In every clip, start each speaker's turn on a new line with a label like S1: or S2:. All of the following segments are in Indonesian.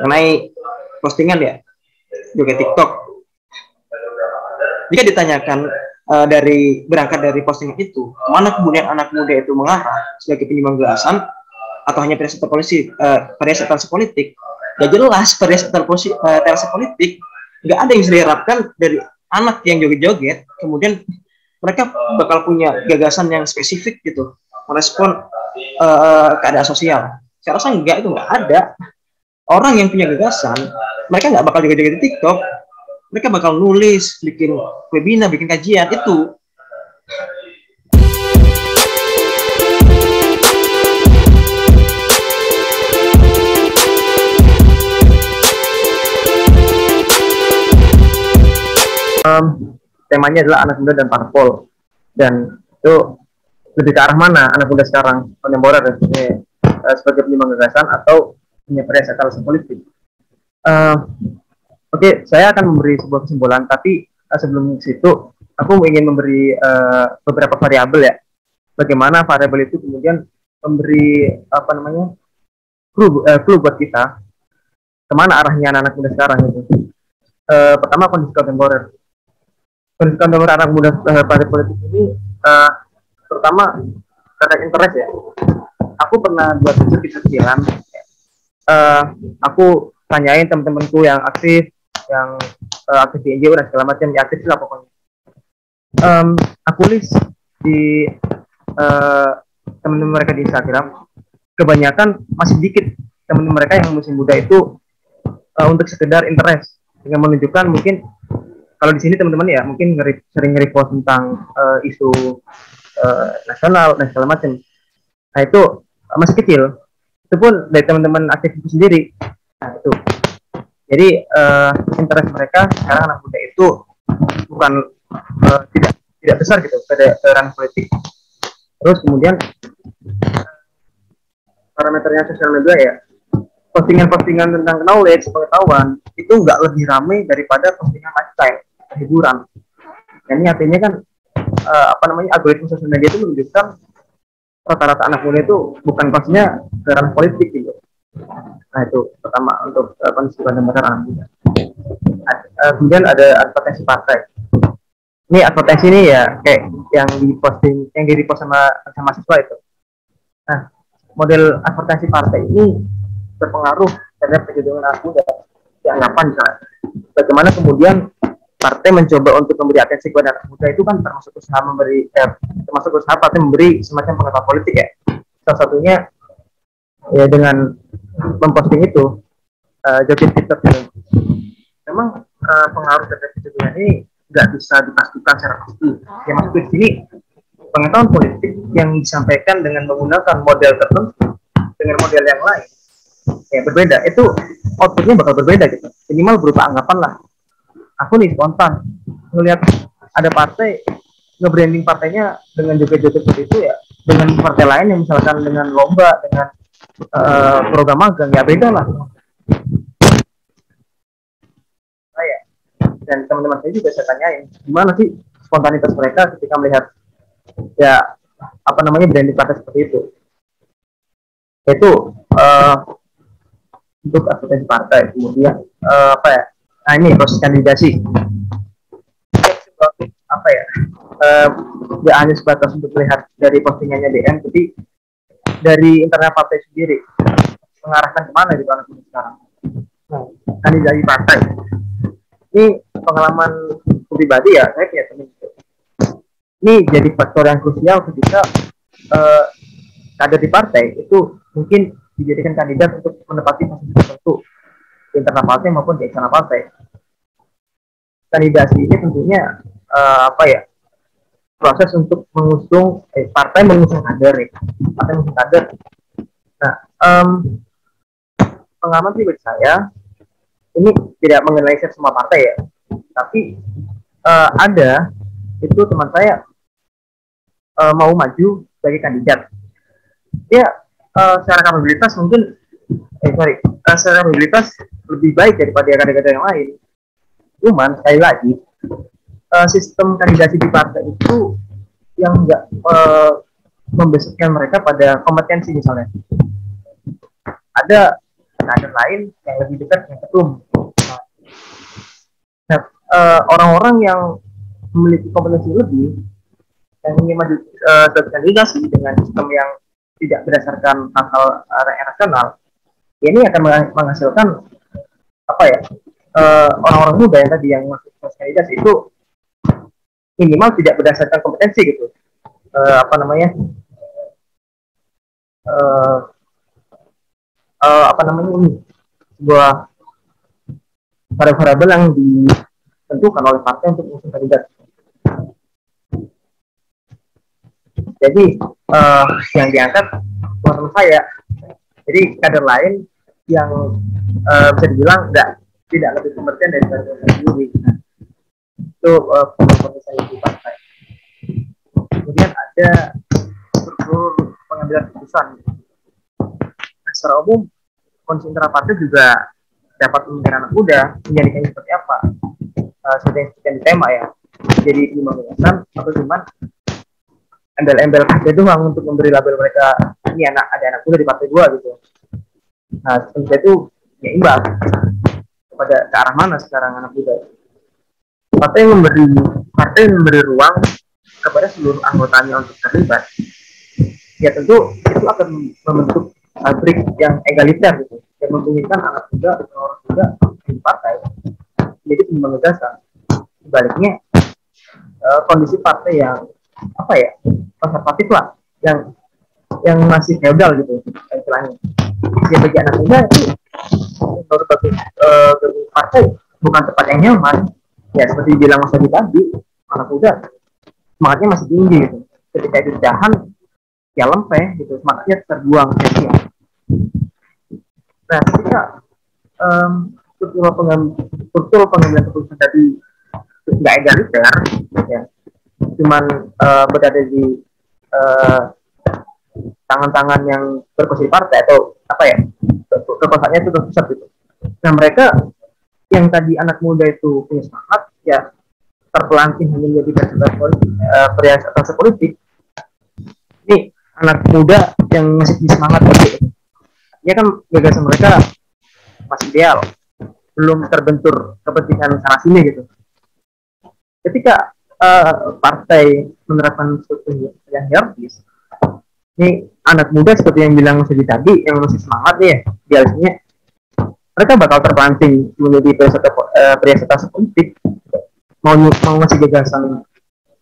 S1: mengenai postingan ya joget TikTok. Jika ditanyakan dari berangkat dari postingan itu, mana kemudian anak muda itu mengarah sebagai penyumbang gagasan atau hanya variasi politik, ya jelas variasi politik nggak ada yang bisa diharapkan dari anak yang joget-joget kemudian mereka bakal punya gagasan yang spesifik gitu merespon keadaan sosial. Saya rasa itu nggak ada. Orang yang punya gagasan mereka nggak bakal joget-joget di TikTok, mereka bakal nulis, bikin webinar, bikin kajian itu. Temanya adalah anak muda dan parpol, dan itu lebih ke arah mana anak muda sekarang, kontemporer sebagai penyumbang gagasan atau punya variasi politik. Oke, saya akan memberi sebuah kesimpulan, tapi sebelum situ aku ingin memberi beberapa variabel ya, bagaimana variabel itu kemudian memberi clue buat kita kemana arahnya anak muda sekarang itu. Pertama, kondisi kontemporer. Kondisi kontemporer anak muda pada politik ini terutama terkait interest ya. Aku pernah buat kecil-kecilan. Aku tanyain teman-temanku yang aktif, yang aktif di NGO dan segala macam, ya aktif lah pokoknya. Aku list di teman-teman mereka di Instagram, kebanyakan masih dikit teman-teman mereka yang masih muda itu untuk sekedar interest, dengan menunjukkan mungkin kalau di sini teman-teman ya mungkin sering nge-repost tentang isu nasional dan segala macam. Nah itu masih kecil. Itu pun dari teman-teman aktif itu sendiri. Nah itu. Jadi interest mereka sekarang anak muda itu bukan tidak besar gitu pada ranah politik. Terus kemudian parameternya sosial media ya, postingan-postingan tentang knowledge, pengetahuan itu nggak lebih ramai daripada postingan lifestyle, hiburan. Dan ini artinya kan algoritma sosial media itu menunjukkan rata-rata anak muda itu bukan pastinya ranah politik gitu. Nah itu pertama untuk kondisi kontemporer anak muda. Kemudian ada advertensi partai. Ini advertensi ini ya kayak yang di repost sama mahasiswa itu. Nah model advertensi partai ini berpengaruh terhadap kecenderungan anak muda. Dianggapan misalnya, bagaimana kemudian partai mencoba untuk memberi atensi kepada anak muda itu kan termasuk usaha partai memberi semacam pengetahuan politik ya. Salah satunya ya dengan memposting itu joget TikTok itu. Memang pengaruh terhadap kecenderungan ini nggak bisa dipastikan secara pasti. Ya maksudnya di sini pengetahuan politik yang disampaikan dengan menggunakan model tertentu dengan model yang lain ya berbeda, itu outputnya bakal berbeda gitu, minimal berupa anggapan lah. Aku nih spontan melihat ada partai nge-branding partainya dengan joget-joget seperti itu ya, dengan partai lain yang misalkan dengan lomba, dengan program magang, ya beda lah. Saya dan teman-teman saya juga saya tanyain gimana sih spontanitas mereka ketika melihat ya branding partai seperti itu. Itu untuk advertensi partai. Kemudian nah ini proses kandidasi nggak hanya sebatas untuk melihat dari postingannya DM, tapi dari internal partai sendiri mengarahkan kemana di anak muda sekarang. Kandidasi partai ini pengalaman pribadi ya, saya punya teman itu. Ini jadi faktor yang krusial ketika kader di partai itu mungkin dijadikan kandidat untuk menepati posisi tertentu di internal partai maupun di eksternal partai. Kandidasi ini tentunya proses untuk mengusung partai mengusung kader. Nah, pengalaman pribadi saya ini tidak mengenai semua partai ya, tapi ada itu teman saya mau maju sebagai kandidat. Ya secara kapabilitas mungkin secara kapabilitas lebih baik daripada kader-kader yang lain. Cuman sekali lagi sistem kandidasi di partai itu yang enggak membesarkan mereka pada kompetensi. Misalnya ada kader lain yang lebih dekat dengan ketum. Nah, orang-orang yang memiliki kompetensi lebih yang ingin maju berkandidasi dengan sistem yang tidak berdasarkan hal-hal rasional, ini akan menghasilkan apa ya, orang-orang muda yang tadi yang masuk kandidasi itu minimal tidak berdasarkan kompetensi gitu, apa namanya, uh, apa namanya ini sebuah variabel yang ditentukan oleh partai untuk mengusung kandidat. Jadi yang diangkat menurut saya, jadi kader lain yang bisa dibilang tidak lebih kompeten dari kader sendiri. Nah, itu saya di partai. Kemudian ada struktur pengambilan keputusan. Nah, secara umum konsep internal partai juga dapat memikirkan anak muda menjadikannya seperti apa, seperti yang tema ya, jadi lima gagasan atau cuman embel-embel partai doang untuk memberi label mereka, ini ada anak muda di partai gua gitu. Nah sebenarnya itu ya imbang kepada ke arah mana sekarang anak muda. Partai memberi ruang kepada seluruh anggotanya untuk terlibat. Ya tentu itu akan membentuk pabrik yang egaliter gitu, yang memungkinkan anak muda dan orang muda di partai jadi penyumbang gagasan. Sebaliknya kondisi partai yang apa ya, konservatif lah, yang masih feodal gitu istilahnya, ya bagi anak muda itu menurut partai bukan tempat yang nyaman. Ya seperti bilang Mas Adi tadi, anak muda semangatnya masih tinggi gitu, ketika itu jahan ya lempeh gitu, semangatnya terbuang sia-sia. Nah ketika struktur pengambilan keputusan tadi nggak egaliter ya, cuman berada di tangan-tangan yang berkursi partai atau apa ya, kekuasaannya itu terpusat gitu. Nah mereka yang tadi anak muda itu punya semangat ya terpelanting hanya menjadi presentasi politik. Ini anak muda yang masih punya semangat gitu. Ya kan gagasan mereka masih ideal, belum terbentur kepentingan sana sini gitu. Ketika partai menerapkan struktur yang hierarkis, ini anak muda seperti yang bilang Sudi tadi yang masih semangat ya, biasanya mereka bakal terpancing menjadi presentasi politik, mau ngasih gagasan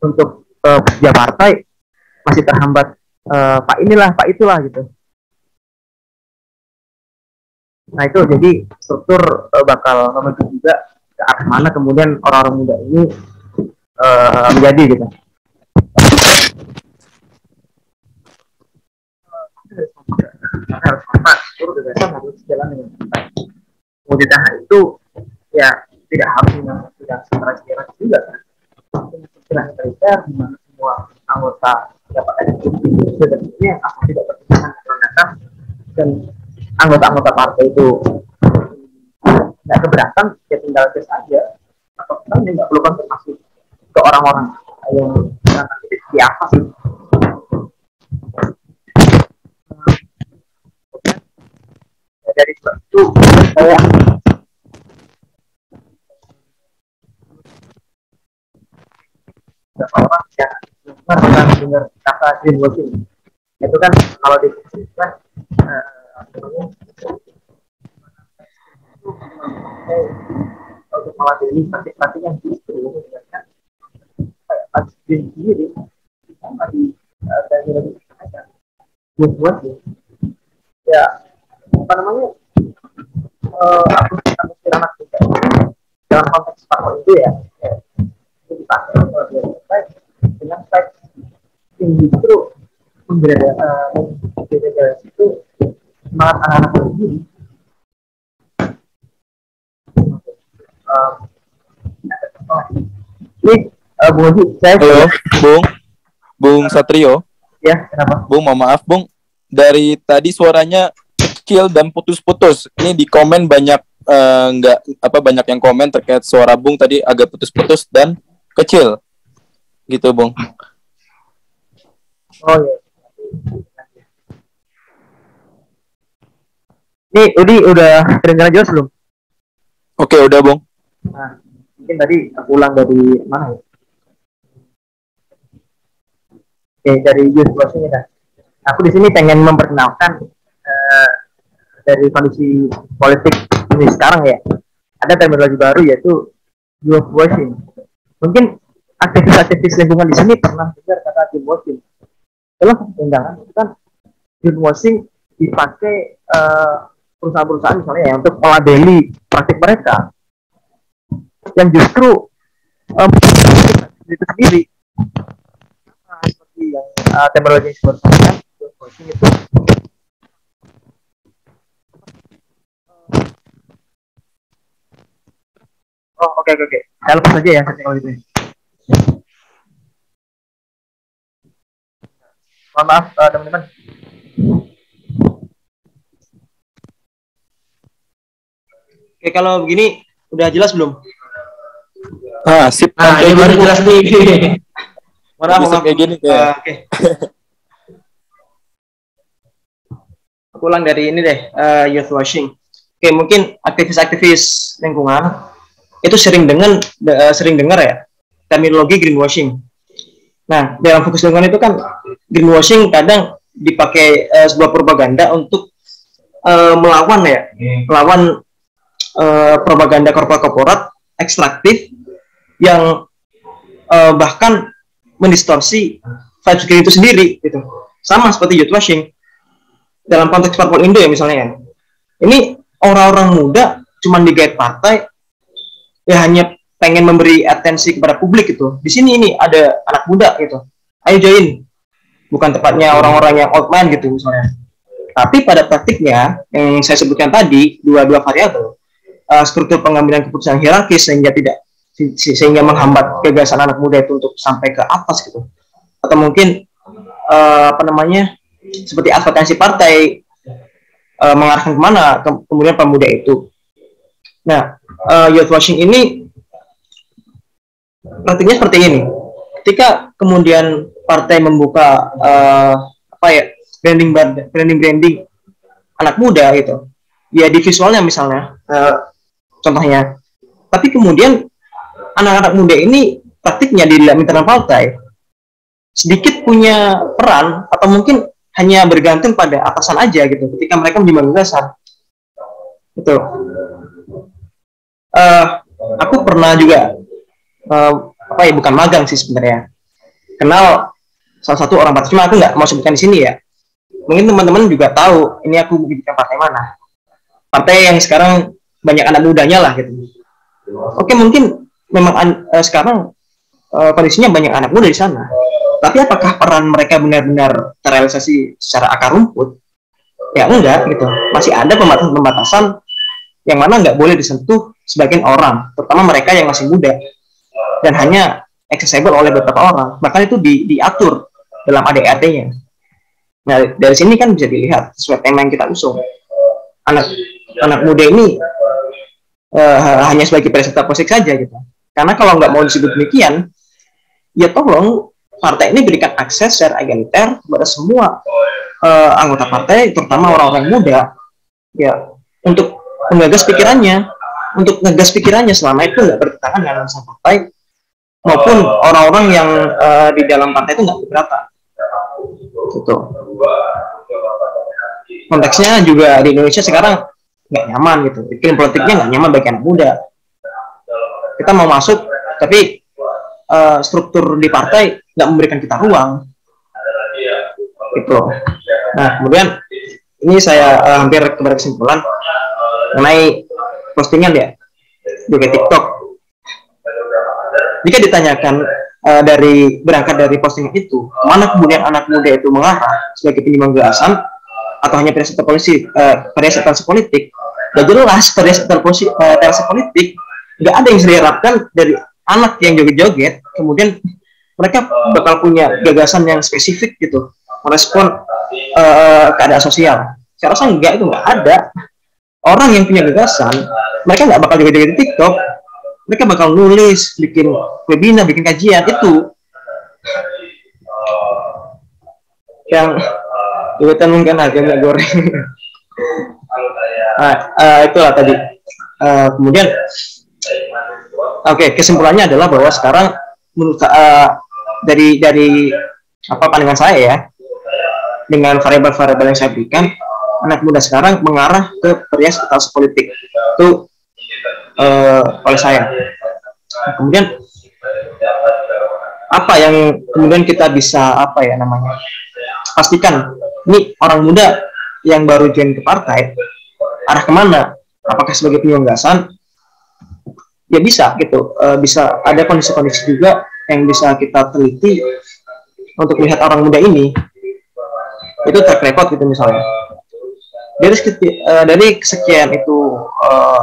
S1: untuk kerja partai masih terhambat, pak inilah pak itulah gitu. Nah itu jadi struktur bakal membentuk juga ke arah mana kemudian orang-orang muda ini menjadi gitu. Harus apa? Seluruh gagasan harus jalan dengan baik. Kemudian itu ya tidak harus dengan tidak secara juga kan. Secara militer di mana semua anggota dapat ada sebenarnya apa tidak bertentangan dengan data, dan anggota-anggota partai itu nggak keberatan ya tinggal tes aja, atau kan nggak perlu konfirmasi ke orang-orang yang di apa sih. Dari itu saya orang yang dengar kata greenwashing itu kan kalau difungsikan untuk mewakili partai yang justru menjadikan kayak sendiri sama di dari lebih buat ya apa namanya, aku anak juga dalam konteks parpol itu ya itu dipakai dengan baik yang justru menjadi itu semangat anak-anak sendiri. Ini Bung Haji, saya
S2: halo Bung Satrio.
S1: Ya, kenapa?
S2: Bung, mohon maaf Bung, dari tadi suaranya kecil dan putus-putus. Ini di komen banyak banyak yang komen terkait suara Bung tadi agak putus-putus dan kecil. Gitu, Bung.
S1: Oh iya. Nih, Udi udah kedengaran jelas belum?
S2: Oke, udah, Bung.
S1: Nah, mungkin tadi aku ulang dari mana ya? Oke, dari youth watching ya. Aku di sini pengen memperkenalkan dari kondisi politik ini sekarang ya. Ada terminologi baru yaitu youth watching. Mungkin aktivis-aktivis lingkungan di sini pernah dengar kata youth watching. Dalam undangan itu kan youth watching dipakai perusahaan-perusahaan misalnya ya untuk melabeli praktik mereka yang justru itu sendiri. Nah, seperti yang terminologi yang sebutkan youth watching itu oke. Saya lepas aja ya kalau itu. Mohon maaf teman-teman. Oke, kalau begini udah jelas belum?
S2: Sip.
S1: Nah, ini baru jelas nih.
S2: Maaf. Kayak gini kayak.
S1: Oke. Aku ulang dari ini deh, youth washing. Oke, mungkin aktivis-aktivis lingkungan itu sering dengar ya terminologi greenwashing. Nah, dalam fokus lingkungan itu kan greenwashing kadang dipakai sebuah propaganda untuk melawan propaganda korporat ekstraktif yang bahkan mendistorsi vibes green itu sendiri gitu. Sama seperti youth washing dalam konteks parpol Indo ya misalnya. Ini orang-orang muda cuma digait partai ya hanya pengen memberi atensi kepada publik gitu. Di sini ini ada anak muda gitu. Ayo join. Bukan tepatnya orang-orang yang old man gitu misalnya. Tapi pada praktiknya yang saya sebutkan tadi dua variabel struktur pengambilan keputusan hierarkis sehingga menghambat gagasan anak muda itu untuk sampai ke atas gitu, atau mungkin seperti advokasi partai mengarahkan kemana kemudian pemuda itu. Nah, youth washing ini praktiknya seperti ini. Ketika kemudian partai membuka branding anak muda gitu, ya di visualnya misalnya contohnya. Tapi kemudian anak-anak muda ini praktiknya di dalam internal partai sedikit punya peran atau mungkin hanya bergantung pada atasan aja gitu ketika mereka menjadi gagasan. Gitu. Aku pernah juga bukan magang sih sebenarnya. Kenal salah satu orang partai, cuma aku nggak mau sebutkan di sini ya. Mungkin teman-teman juga tahu ini aku di partai mana. Partai yang sekarang banyak anak mudanya lah gitu. Oke, mungkin memang sekarang kondisinya banyak anak muda di sana. Tapi apakah peran mereka benar-benar terrealisasi secara akar rumput? Ya enggak gitu. Masih ada pembatasan yang mana nggak boleh disentuh sebagian orang, terutama mereka yang masih muda dan hanya accessible oleh beberapa orang. Bahkan itu diatur dalam ADART-nya. Nah, dari sini kan bisa dilihat sesuai tema yang kita usung. Anak muda ini hanya sebagai peserta politik saja gitu. Karena kalau nggak mau disebut demikian, ya tolong partai ini berikan akses secara egaliter kepada semua anggota partai, terutama orang-orang muda, ya untuk menggagas pikirannya selama itu nggak bertentangan dengan urusan partai maupun orang-orang yang di dalam partai itu nggak keberatan. Gitu. Konteksnya juga di Indonesia sekarang nggak nyaman gitu, iklim politiknya nggak nyaman bagi anak muda. Kita mau masuk tapi struktur di partai nggak memberikan kita ruang gitu. Nah, kemudian ini saya hampir kepada kesimpulan mengenai postingan ya di TikTok. Jika ditanyakan berangkat dari postingan itu, mana kemudian anak muda itu mengarah sebagai penyumbang gagasan atau hanya presentasi politik, ya jelas presentasi politik nggak ada yang bisa diharapkan dari anak yang joget-joget, kemudian mereka bakal punya gagasan yang spesifik gitu, merespon keadaan sosial. Saya rasa itu nggak ada. Orang yang punya gagasan, mereka nggak bakal joget-joget di TikTok, mereka bakal nulis, bikin webinar, bikin kajian itu. Yang jogetan mungkin harga minyak goreng. Itulah tadi. Kemudian, kesimpulannya adalah bahwa sekarang menurut dari apa pandangan saya ya, dengan variabel-variabel yang saya berikan, anak muda sekarang mengarah ke perias atau politik itu oleh saya. Kemudian apa yang kemudian kita bisa pastikan ini orang muda yang baru join ke partai arah kemana? Apakah sebagai penyelenggasan? Ya bisa gitu, bisa ada kondisi-kondisi juga yang bisa kita teliti untuk melihat orang muda ini itu track record gitu misalnya. Dari sekian itu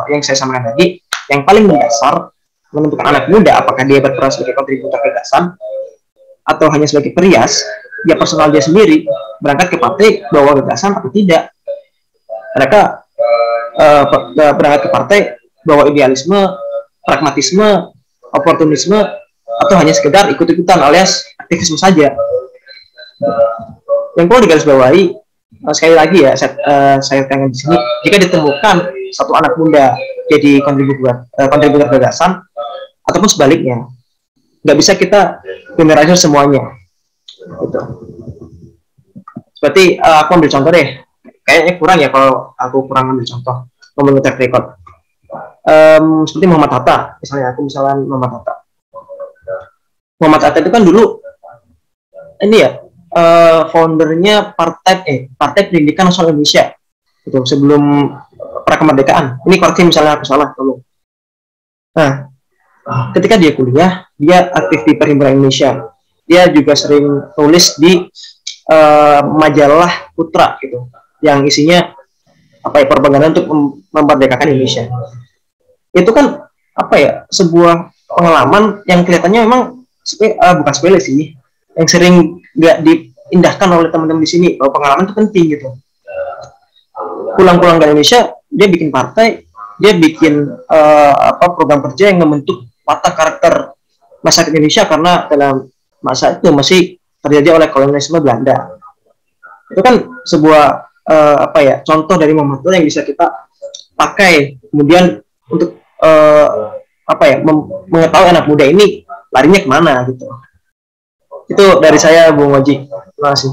S1: yang saya sampaikan tadi, yang paling mendasar menentukan anak muda apakah dia berperan sebagai kontributor gagasan atau hanya sebagai perias, dia personal dia sendiri berangkat ke partai bawa gagasan atau tidak. Mereka berangkat ke partai bawa idealisme, pragmatisme, oportunisme, atau hanya sekedar ikut-ikutan alias aktivisme saja. Yang perlu digarisbawahi sekali lagi ya, saya tanya di sini, jika ditemukan satu anak muda jadi kontributor gagasan ataupun sebaliknya, nggak bisa kita generalisir semuanya. Gitu. Seperti aku ambil contoh deh, kayaknya kurang ya kalau aku kurang ambil contoh ngomongin track record. Seperti Muhammad Hatta, misalnya Muhammad Hatta. Muhammad Hatta itu kan dulu ini ya foundernya Partai Pendidikan Nasional Indonesia itu sebelum pra kemerdekaan. Ini koreksi misalnya aku salah tolong. Nah, ketika dia kuliah, dia aktif di Perhimpunan Indonesia. Dia juga sering tulis di majalah Putra gitu, yang isinya propaganda untuk memerdekakan Indonesia. Itu kan sebuah pengalaman yang kelihatannya memang bukan sepele sih, yang sering nggak diindahkan oleh teman-teman di sini bahwa pengalaman itu penting gitu. Pulang-pulang ke Indonesia, dia bikin partai, dia bikin program kerja yang membentuk watak karakter masyarakat Indonesia, karena dalam masa itu masih terjadi oleh kolonialisme Belanda. Itu kan sebuah contoh dari momentum yang bisa kita pakai kemudian untuk mengetahui anak muda ini larinya kemana gitu. Itu dari saya, Bung Waji. Terima kasih.